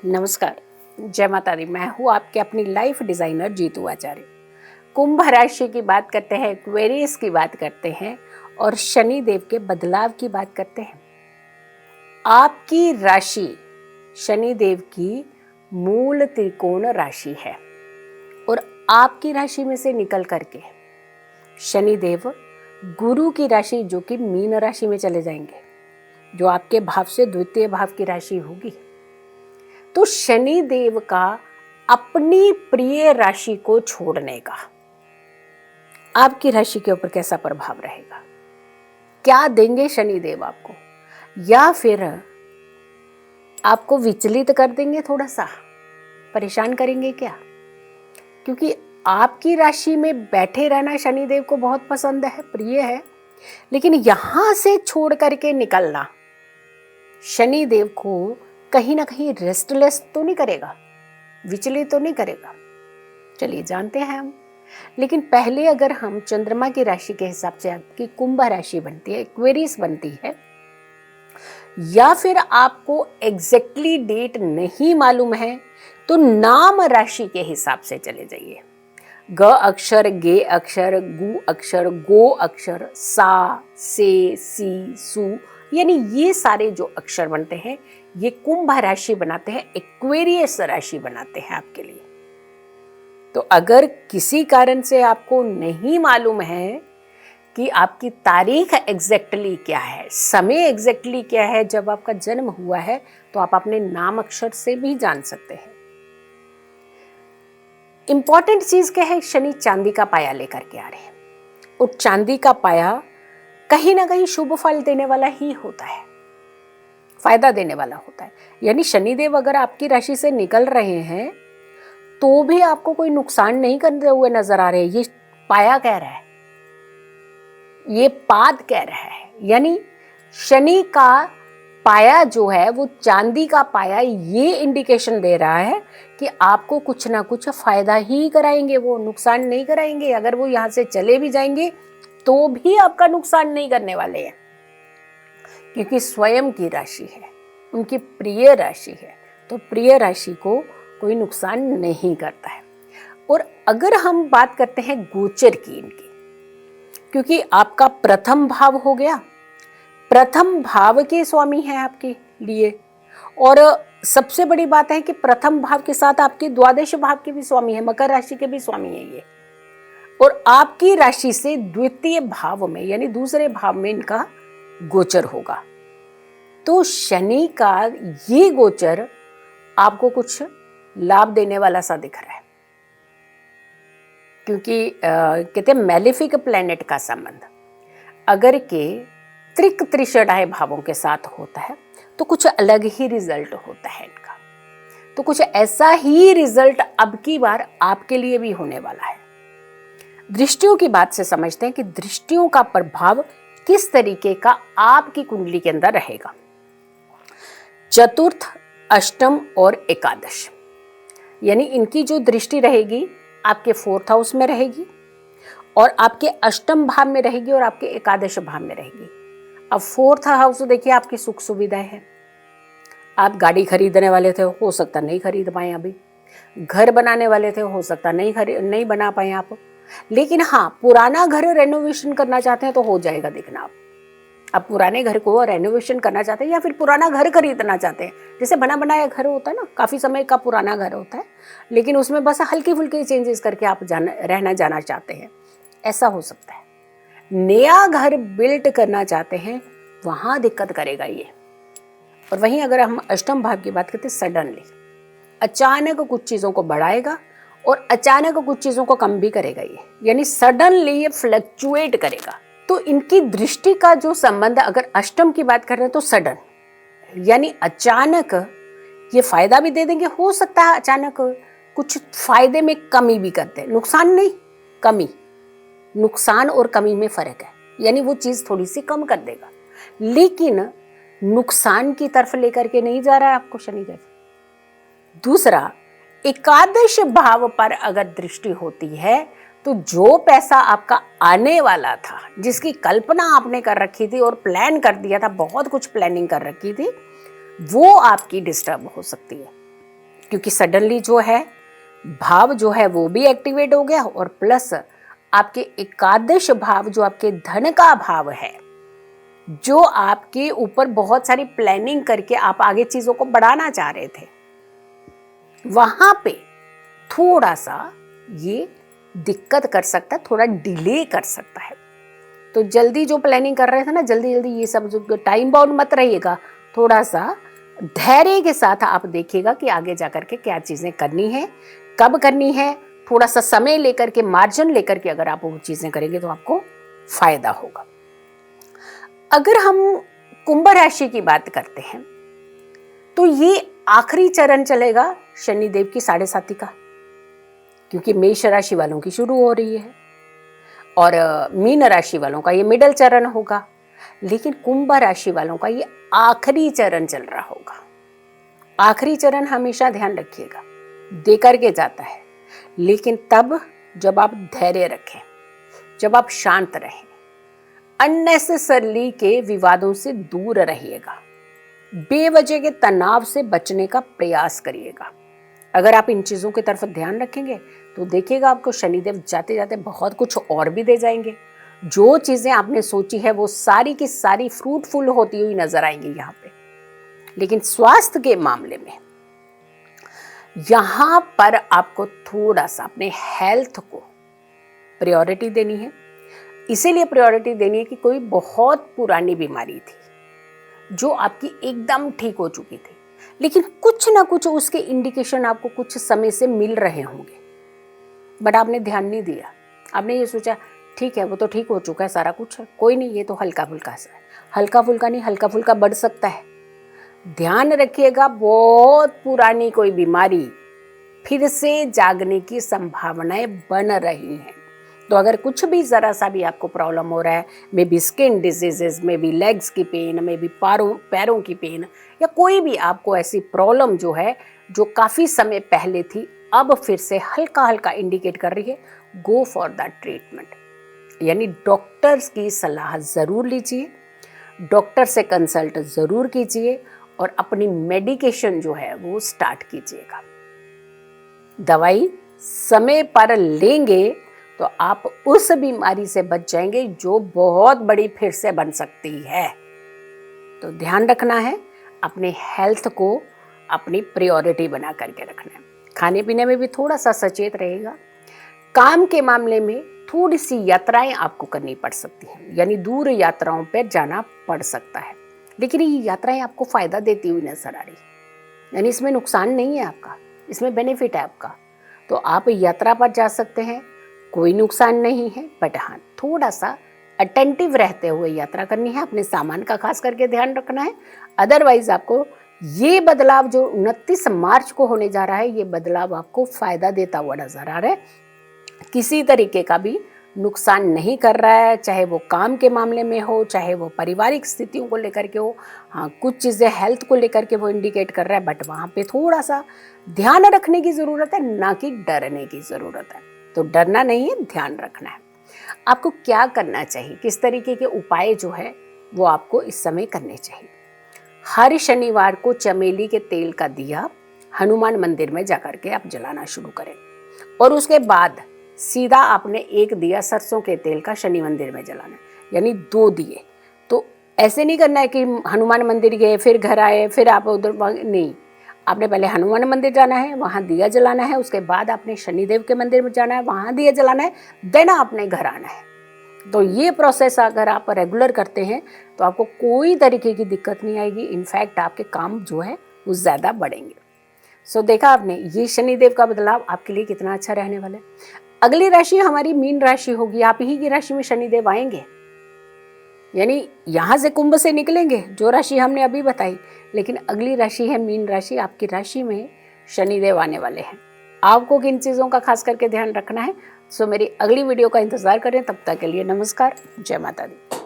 नमस्कार, जय माता दी। मैं हूँ आपके अपनी लाइफ डिज़ाइनर जीतू आचार्य। कुंभ राशि की बात करते हैं, एक्वेरियस की बात करते हैं और शनि देव के बदलाव की बात करते हैं। आपकी राशि शनि देव की मूल त्रिकोण राशि है और आपकी राशि में से निकल करके शनि देव गुरु की राशि जो कि मीन राशि में चले जाएंगे, जो आपके भाव से द्वितीय भाव की राशि होगी। तो शनि देव का अपनी प्रिय राशि को छोड़ने का आपकी राशि के ऊपर कैसा प्रभाव रहेगा? क्या देंगे शनि देव आपको, या फिर आपको विचलित कर देंगे, थोड़ा सा परेशान करेंगे क्या? क्योंकि आपकी राशि में बैठे रहना शनि देव को बहुत पसंद है, प्रिय है, लेकिन यहां से छोड़ करके निकलना शनि देव को कहीं ना कहीं रेस्टलेस तो नहीं करेगा, विचलित तो नहीं करेगा। चलिए जानते हैं हम। लेकिन पहले अगर हम चंद्रमा की राशि के हिसाब से आपकी कुंभ राशि बनती है, एक्वेरियस बनती है, या फिर आपको एग्जैक्टली डेट नहीं मालूम है, तो नाम राशि के हिसाब से चले जाइए। ग अक्षर, गे अक्षर, गु अक्षर, गो अक्षर, सा, से, सी, सु, यानी ये सारे जो अक्षर बनते हैं ये कुंभ राशि बनाते हैं, एक्वेरियस राशि बनाते हैं आपके लिए। तो अगर किसी कारण से आपको नहीं मालूम है कि आपकी तारीख एग्जैक्टली क्या है, समय एग्जैक्टली क्या है जब आपका जन्म हुआ है, तो आप अपने नाम अक्षर से भी जान सकते हैं। इंपॉर्टेंट चीज क्या है, शनि चांदी का पाया लेकर के आ रहे हैं और चांदी का पाया कहीं ना कहीं शुभ फल देने वाला ही होता है, फायदा देने वाला होता है। यानी शनिदेव अगर आपकी राशि से निकल रहे हैं तो भी आपको कोई नुकसान नहीं करते हुए नजर आ रहे हैं। ये पाया कह रहा है, ये पाद कह रहा है, यानी शनि का पाया जो है वो चांदी का पाया ये इंडिकेशन दे रहा है कि आपको कुछ ना कुछ फायदा ही कराएंगे, वो नुकसान नहीं कराएंगे। अगर वो यहां से चले भी जाएंगे तो भी आपका नुकसान नहीं करने वाले हैं, क्योंकि स्वयं की राशि है, उनकी प्रिय राशि है, तो प्रिय राशि को कोई नुकसान नहीं करता है। और अगर हम बात करते हैं गोचर की इनकी, क्योंकि आपका प्रथम भाव हो गया, प्रथम भाव के स्वामी हैं आपके लिए, और सबसे बड़ी बात है कि प्रथम भाव के साथ आपके द्वादश भाव के भी स्वामी है, मकर राशि के भी स्वामी है ये, और आपकी राशि से द्वितीय भाव में यानी दूसरे भाव में इनका गोचर होगा। तो शनि का ये गोचर आपको कुछ लाभ देने वाला सा दिख रहा है, क्योंकि कहते हैं मैलेफिक प्लैनेट का संबंध अगर के त्रिक त्रिषडाय भावों के साथ होता है तो कुछ अलग ही रिजल्ट होता है इनका। तो कुछ ऐसा ही रिजल्ट अब की बार आपके लिए भी होने वाला है। दृष्टियों की बात से समझते हैं कि दृष्टियों का प्रभाव किस तरीके का आपकी कुंडली के अंदर रहेगा। चतुर्थ, अष्टम और एकादश, यानी इनकी जो दृष्टि रहेगी आपके फोर्थ हाउस में रहेगी और आपके अष्टम भाव में रहेगी और आपके एकादश भाव में रहेगी। अब फोर्थ हाउस देखिए, आपकी सुख सुविधाएं हैं। आप गाड़ी खरीदने वाले थे, हो सकता नहीं खरीद पाए, अभी घर बनाने वाले थे, हो सकता नहीं बना पाए आप, लेकिन हाँ पुराना घर रेनोवेशन करना चाहते हैं तो हो जाएगा। देखना आप पुराने घर को रेनोवेशन करना चाहते हैं या फिर पुराना घर खरीदना चाहते हैं, जैसे बना बनाया घर होता है ना, काफ़ी समय का पुराना घर होता है, लेकिन उसमें बस हल्की फुल्की चेंजेस करके आप रहना जाना चाहते हैं, ऐसा हो सकता है। नया घर बिल्ड करना चाहते हैं, वहाँ दिक्कत करेगा ये। और वहीं अगर हम अष्टम भाव की बात करते हैं, सडनली अचानक कुछ चीज़ों को बढ़ाएगा और अचानक कुछ चीज़ों को कम भी करेगा ये, यानी सडनली ये फ्लक्चुएट करेगा। तो इनकी दृष्टि का जो संबंध अगर अष्टम की बात कर रहे हैं तो सडन, यानी अचानक ये फायदा भी दे देंगे, हो सकता है अचानक कुछ फायदे में कमी भी करते हैं, नुकसान नहीं, कमी। नुकसान और कमी में फर्क है, यानी वो चीज थोड़ी सी कम कर देगा, लेकिन नुकसान की तरफ लेकर के नहीं जा रहा है आपको शनिदेव। दूसरा, एकादश भाव पर अगर दृष्टि होती है तो जो पैसा आपका आने वाला था, जिसकी कल्पना आपने कर रखी थी और प्लान कर दिया था, बहुत कुछ प्लानिंग कर रखी थी, वो आपकी डिस्टर्ब हो सकती है। क्योंकि सडनली जो है भाव जो है वो भी एक्टिवेट हो गया, और प्लस आपके एकादश भाव जो आपके धन का भाव है, जो आपके ऊपर बहुत सारी प्लानिंग करके आप आगे चीजों को बढ़ाना चाह रहे थे, वहां पे थोड़ा सा ये दिक्कत कर सकता है, थोड़ा डिले कर सकता है। तो जल्दी जो प्लानिंग कर रहे थे ना, जल्दी जल्दी ये सब जो टाइम बाउंड मत रहिएगा, थोड़ा सा धैर्य के साथ आप देखिएगा कि आगे जाकर के क्या चीजें करनी है, कब करनी है। थोड़ा सा समय लेकर के, मार्जिन लेकर के अगर आप वो चीजें करेंगे तो आपको फायदा होगा। अगर हम कुंभ राशि की बात करते हैं तो ये आखिरी चरण चलेगा शनिदेव की 7.5 का, क्योंकि मेष राशि वालों की शुरू हो रही है और मीन राशि वालों का ये मिडल चरण होगा, लेकिन कुंभ राशि वालों का ये आखिरी चरण चल रहा होगा। आखिरी चरण हमेशा ध्यान रखिएगा, दे करके जाता है, लेकिन तब जब आप धैर्य रखें, जब आप शांत रहें, अननेसेसरली के विवादों से दूर रहिएगा, बेवजह के तनाव से बचने का प्रयास करिएगा। अगर आप इन चीजों की तरफ ध्यान रखेंगे तो देखिएगा आपको शनिदेव जाते जाते बहुत कुछ और भी दे जाएंगे। जो चीजें आपने सोची है वो सारी की सारी फ्रूटफुल होती हुई नजर आएंगी यहाँ पे। लेकिन स्वास्थ्य के मामले में यहां पर आपको थोड़ा सा अपने हेल्थ को प्रायोरिटी देनी है। इसीलिए प्रायोरिटी देनी है कि कोई बहुत पुरानी बीमारी थी जो आपकी एकदम ठीक हो चुकी थी, लेकिन कुछ ना कुछ उसके इंडिकेशन आपको कुछ समय से मिल रहे होंगे, बट आपने ध्यान नहीं दिया। आपने ये सोचा ठीक है वो तो ठीक हो चुका है, सारा कुछ है, कोई नहीं, ये तो हल्का फुल्का सा है। हल्का फुल्का नहीं, हल्का फुल्का बढ़ सकता है। ध्यान रखिएगा, बहुत पुरानी कोई बीमारी फिर से जागने की संभावनाएं बन रही हैं। तो अगर कुछ भी ज़रा सा भी आपको प्रॉब्लम हो रहा है, may be skin diseases, may be legs की पेन, मे बी पैरों की पेन, या कोई भी आपको ऐसी प्रॉब्लम जो है जो काफ़ी समय पहले थी अब फिर से हल्का हल्का इंडिकेट कर रही है, गो फॉर दैट ट्रीटमेंट। यानी डॉक्टर्स की सलाह ज़रूर लीजिए, डॉक्टर से कंसल्ट ज़रूर कीजिए और अपनी मेडिकेशन जो है वो स्टार्ट कीजिएगा। दवाई समय पर लेंगे तो आप उस बीमारी से बच जाएंगे जो बहुत बड़ी फिर से बन सकती है। तो ध्यान रखना है, अपने हेल्थ को अपनी प्रायोरिटी बना करके रखना है। खाने पीने में भी थोड़ा सा सचेत रहेगा। काम के मामले में थोड़ी सी यात्राएं आपको करनी पड़ सकती हैं, यानी दूर यात्राओं पर जाना पड़ सकता है, लेकिन ये यात्राएं आपको फायदा देती हुई नजर आ रही है। यानी इसमें नुकसान नहीं है आपका, इसमें बेनिफिट है आपका। तो आप यात्रा पर जा सकते हैं, कोई नुकसान नहीं है, बट हाँ थोड़ा सा अटेंटिव रहते हुए यात्रा करनी है। अपने सामान का खास करके ध्यान रखना है। अदरवाइज आपको ये बदलाव जो 29 मार्च को होने जा रहा है, ये बदलाव आपको फायदा देता हुआ नजर आ रहा है। किसी तरीके का भी नुकसान नहीं कर रहा है, चाहे वो काम के मामले में हो, चाहे वो पारिवारिक स्थितियों को लेकर के हो। हाँ कुछ चीज़ें हेल्थ को लेकर के वो इंडिकेट कर रहा है, बट वहाँ पे थोड़ा सा ध्यान रखने की ज़रूरत है, ना कि डरने की ज़रूरत है। तो डरना नहीं है, ध्यान रखना है। आपको क्या करना चाहिए, किस तरीके के उपाय जो है वो आपको इस समय करने चाहिए। हर शनिवार को चमेली के तेल का दिया हनुमान मंदिर में जाकर के आप जलाना शुरू करें, और उसके बाद सीधा आपने एक दिया सरसों के तेल का शनि मंदिर में जलाना है, यानी 2 दिए। तो ऐसे नहीं करना है कि हनुमान मंदिर गए फिर घर आए फिर आप उधर, नहीं, आपने पहले हनुमान मंदिर जाना है, वहाँ दिया जलाना है, उसके बाद आपने शनिदेव के मंदिर में जाना है, वहाँ दिया जलाना है, देन आपने घर आना है। तो ये प्रोसेस अगर आप रेगुलर करते हैं तो आपको कोई तरीके की दिक्कत नहीं आएगी। इनफैक्ट आपके काम जो है वो ज़्यादा बढ़ेंगे। सो देखा आपने ये शनिदेव का बदलाव आपके लिए कितना अच्छा रहने वाला है। अगली राशि हमारी मीन राशि होगी। आप ही की राशि में शनिदेव आएंगे, यानी यहाँ से कुंभ से निकलेंगे जो राशि हमने अभी बताई, लेकिन अगली राशि है मीन राशि। आपकी राशि में शनिदेव आने वाले हैं। आपको किन चीज़ों का खास करके ध्यान रखना है, सो मेरी अगली वीडियो का इंतज़ार करें। तब तक के लिए नमस्कार, जय माता दी।